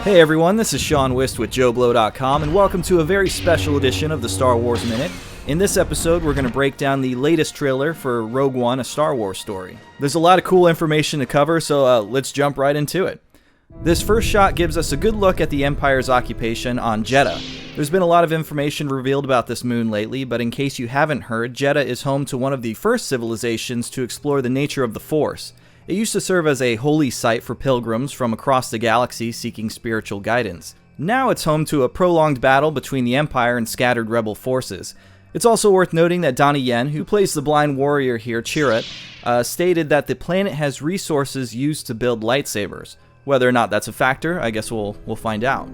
Hey everyone, this is Sean Wist with JoeBlow.com, and welcome to a very special edition of the Star Wars Minute. In this episode, we're going to break down the latest trailer for Rogue One, A Star Wars Story. There's a lot of cool information to cover, so let's jump right into it. This first shot gives us a good look at the Empire's occupation on Jedha. There's been a lot of information revealed about this moon lately, but in case you haven't heard, Jedha is home to one of the first civilizations to explore the nature of the Force. It used to serve as a holy site for pilgrims from across the galaxy seeking spiritual guidance. Now it's home to a prolonged battle between the Empire and scattered rebel forces. It's also worth noting that Donnie Yen, who plays the blind warrior here, Chirrut, stated that the planet has resources used to build lightsabers. Whether or not that's a factor, I guess we'll find out.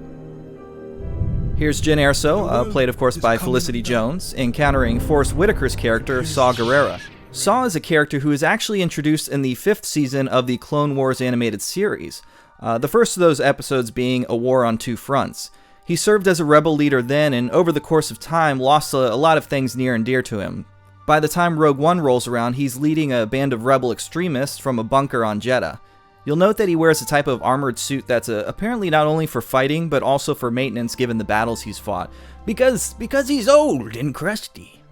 Here's Jyn Erso, played of course by Felicity Jones, encountering Forrest Whitaker's character, Saw Gerrera. Saw is a character who is actually introduced in the 5th season of the Clone Wars animated series, the first of those episodes being A War on Two Fronts. He served as a rebel leader then, and over the course of time lost a lot of things near and dear to him. By the time Rogue One rolls around, he's leading a band of rebel extremists from a bunker on Jedha. You'll note that he wears a type of armored suit that's apparently not only for fighting, but also for maintenance given the battles he's fought. Because he's old and crusty.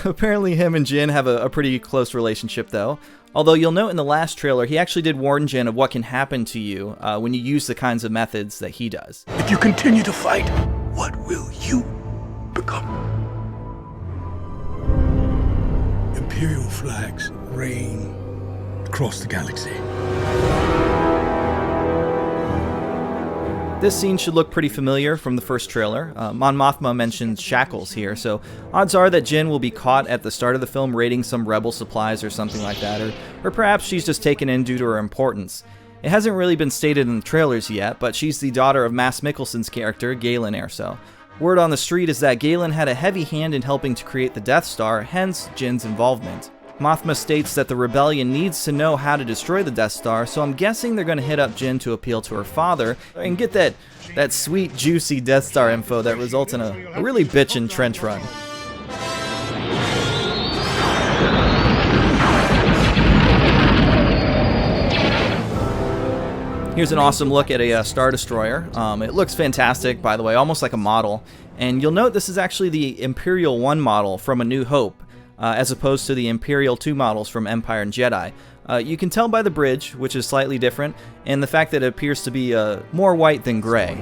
Apparently him and Jyn have a pretty close relationship though. Although you'll note in the last trailer, he actually did warn Jyn of what can happen to you when you use the kinds of methods that he does. If you continue to fight, what will you become? Imperial flags reign across the galaxy. This scene should look pretty familiar from the first trailer. Mon Mothma mentions shackles here, so odds are that Jyn will be caught at the start of the film raiding some rebel supplies or something like that, or perhaps she's just taken in due to her importance. It hasn't really been stated in the trailers yet, but she's the daughter of Mads Mikkelsen's character, Galen Erso. Word on the street is that Galen had a heavy hand in helping to create the Death Star, hence Jyn's involvement. Mothma states that the rebellion needs to know how to destroy the Death Star, so I'm guessing they're going to hit up Jyn to appeal to her father and get that sweet, juicy Death Star info that results in a really bitchin' trench run. Here's an awesome look at a Star Destroyer. It looks fantastic, by the way, almost like a model. And you'll note this is actually the Imperial 1 model from A New Hope, as opposed to the Imperial 2 models from Empire and Jedi. You can tell by the bridge, which is slightly different, and the fact that it appears to be more white than gray.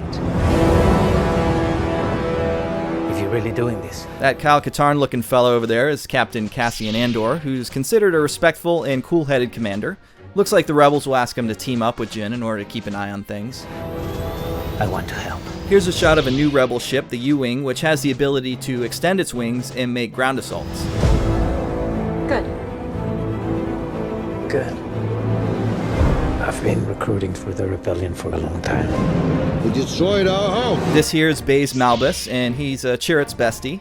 If you're really doing this. That Kyle Katarn looking fellow over there is Captain Cassian Andor, who's considered a respectful and cool-headed commander. Looks like the rebels will ask him to team up with Jyn in order to keep an eye on things. I want to help. Here's a shot of a new rebel ship, the U-Wing, which has the ability to extend its wings and make ground assaults. Good. I've been recruiting for the rebellion for a long time. We destroyed our home. This here is Baze Malbus, and he's Chirrut's bestie.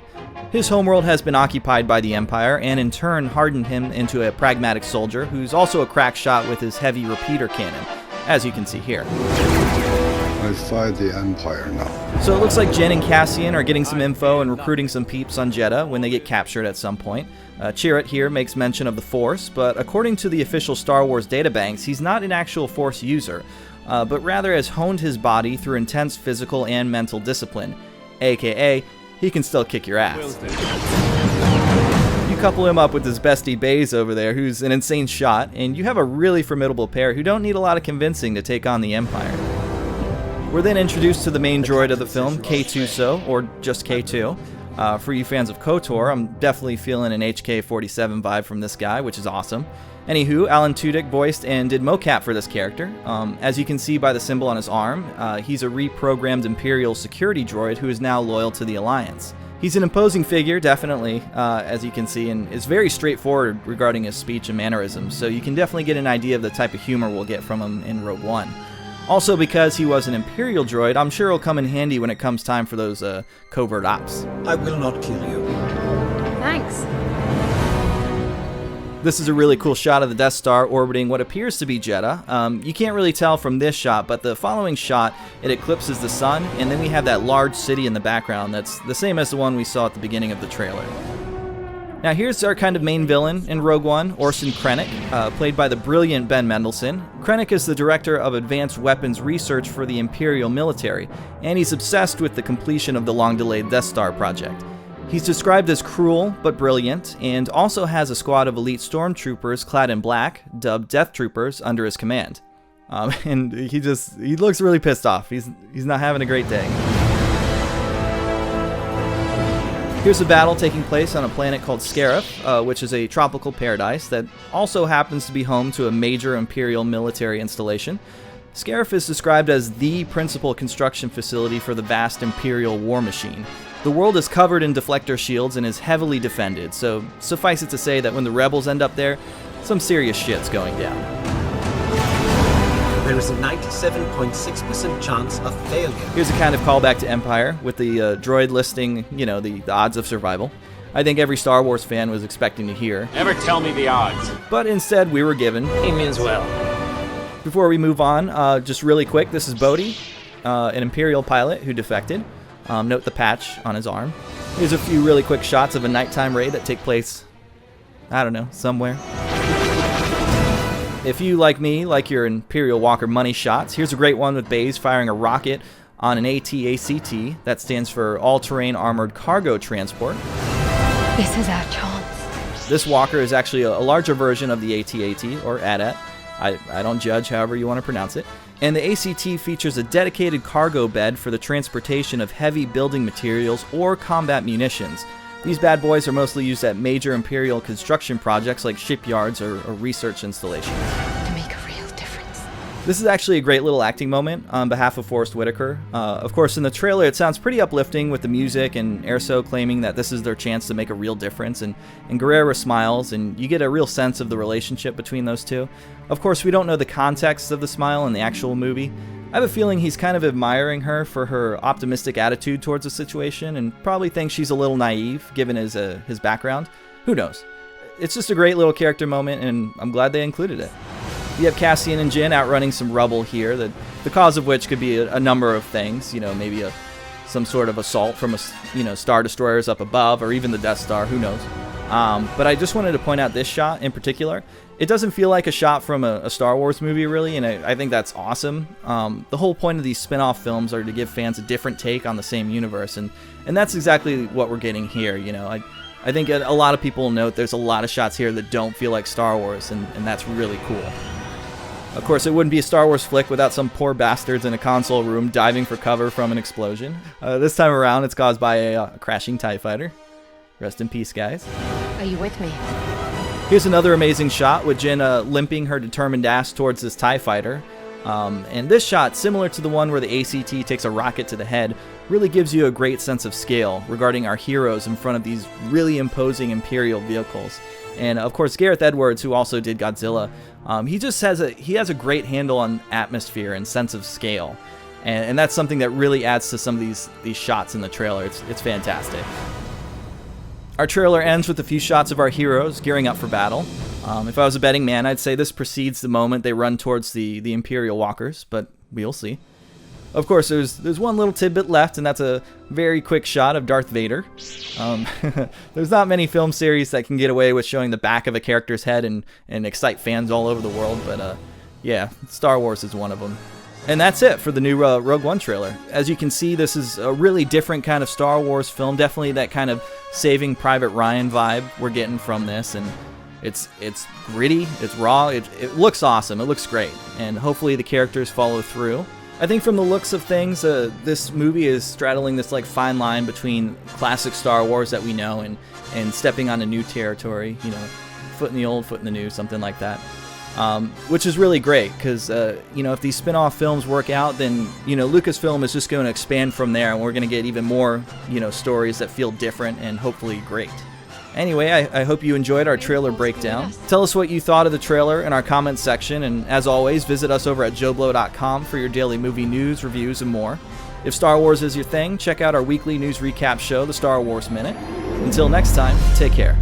His homeworld has been occupied by the Empire, and in turn hardened him into a pragmatic soldier who's also a crack shot with his heavy repeater cannon, as you can see here. I fight the Empire now. So it looks like Jyn and Cassian are getting some info and recruiting some peeps on Jedha when they get captured at some point. Chirrut here makes mention of the Force, but according to the official Star Wars databanks, he's not an actual Force user, but rather has honed his body through intense physical and mental discipline, aka he can still kick your ass. You couple him up with his bestie Baze over there, who's an insane shot, and you have a really formidable pair who don't need a lot of convincing to take on the Empire. We're then introduced to the main droid of the film, K2SO, or just K2. For you fans of KOTOR, I'm definitely feeling an HK-47 vibe from this guy, which is awesome. Anywho, Alan Tudyk voiced and did mocap for this character. As you can see by the symbol on his arm, he's a reprogrammed Imperial security droid who is now loyal to the Alliance. He's an imposing figure, definitely, as you can see, and is very straightforward regarding his speech and mannerisms, so you can definitely get an idea of the type of humor we'll get from him in Rogue One. Also, because he was an Imperial droid, I'm sure he'll come in handy when it comes time for those covert ops. I will not kill you. Thanks. This is a really cool shot of the Death Star orbiting what appears to be Jedha. You can't really tell from this shot, but the following shot, it eclipses the sun, and then we have that large city in the background that's the same as the one we saw at the beginning of the trailer. Now here's our kind of main villain in Rogue One, Orson Krennic, played by the brilliant Ben Mendelsohn. Krennic is the director of advanced weapons research for the Imperial military, and he's obsessed with the completion of the long-delayed Death Star project. He's described as cruel but brilliant, and also has a squad of elite stormtroopers clad in black, dubbed Death Troopers, under his command. And he looks really pissed off. He's not having a great day. Here's a battle taking place on a planet called Scarif, which is a tropical paradise that also happens to be home to a major Imperial military installation. Scarif is described as the principal construction facility for the vast Imperial war machine. The world is covered in deflector shields and is heavily defended, so suffice it to say that when the rebels end up there, some serious shit's going down. There is a 97.6% chance of failure. Here's a kind of callback to Empire, with the droid listing, the odds of survival. I think every Star Wars fan was expecting to hear. Never tell me the odds. But instead, we were given. He means well. Before we move on, just really quick, this is Bodhi, an Imperial pilot who defected. Note the patch on his arm. Here's a few really quick shots of a nighttime raid that take place, I don't know, somewhere. If you, like me, like your Imperial Walker money shots, here's a great one with Baze firing a rocket on an AT-ACT. That stands for All-Terrain Armored Cargo Transport. This is our chance. This walker is actually a larger version of the AT-AT, or AT-AT. I don't judge however you want to pronounce it. And the ACT features a dedicated cargo bed for the transportation of heavy building materials or combat munitions. These bad boys are mostly used at major Imperial construction projects like shipyards or research installations. To make a real difference. This is actually a great little acting moment on behalf of Forrest Whitaker. Of course, in the trailer, it sounds pretty uplifting with the music and Erso claiming that this is their chance to make a real difference. And Gerrera smiles, and you get a real sense of the relationship between those two. Of course, we don't know the context of the smile in the actual movie. I have a feeling he's kind of admiring her for her optimistic attitude towards the situation and probably thinks she's a little naive given his background. Who knows? It's just a great little character moment, and I'm glad they included it. You have Cassian and Jyn outrunning some rubble here, the cause of which could be a number of things. Maybe some sort of assault from Star Destroyers up above, or even the Death Star, who knows. But I just wanted to point out this shot in particular. It doesn't feel like a shot from a Star Wars movie, really, and I think that's awesome. The whole point of these spin-off films are to give fans a different take on the same universe, and that's exactly what we're getting here. I think a lot of people note there's a lot of shots here that don't feel like Star Wars, and that's really cool. Of course, it wouldn't be a Star Wars flick without some poor bastards in a console room diving for cover from an explosion. This time around, it's caused by a crashing TIE fighter. Rest in peace, guys. Are you with me? Here's another amazing shot with Jyn limping her determined ass towards this TIE fighter. And this shot, similar to the one where the ACT takes a rocket to the head, really gives you a great sense of scale regarding our heroes in front of these really imposing Imperial vehicles. And of course, Gareth Edwards, who also did Godzilla, he has a great handle on atmosphere and sense of scale. And that's something that really adds to some of these shots in the trailer. It's fantastic. Our trailer ends with a few shots of our heroes gearing up for battle. If I was a betting man, I'd say this precedes the moment they run towards the Imperial walkers, but we'll see. Of course, there's one little tidbit left, and that's a very quick shot of Darth Vader. There's not many film series that can get away with showing the back of a character's head and excite fans all over the world, but yeah, Star Wars is one of them. And that's it for the new Rogue One trailer. As you can see, this is a really different kind of Star Wars film. Definitely that kind of Saving Private Ryan vibe we're getting from this. And it's gritty, it's raw, it looks awesome, it looks great. And hopefully the characters follow through. I think from the looks of things, this movie is straddling this fine line between classic Star Wars that we know and stepping onto new territory. Foot in the old, foot in the new, something like that. Which is really great because, if these spin-off films work out, then, Lucasfilm is just going to expand from there, and we're going to get even more, stories that feel different and hopefully great. Anyway, I hope you enjoyed our trailer breakdown. Tell us what you thought of the trailer in our comments section, and as always, visit us over at JoeBlow.com for your daily movie news, reviews, and more. If Star Wars is your thing, check out our weekly news recap show, The Star Wars Minute. Until next time, take care.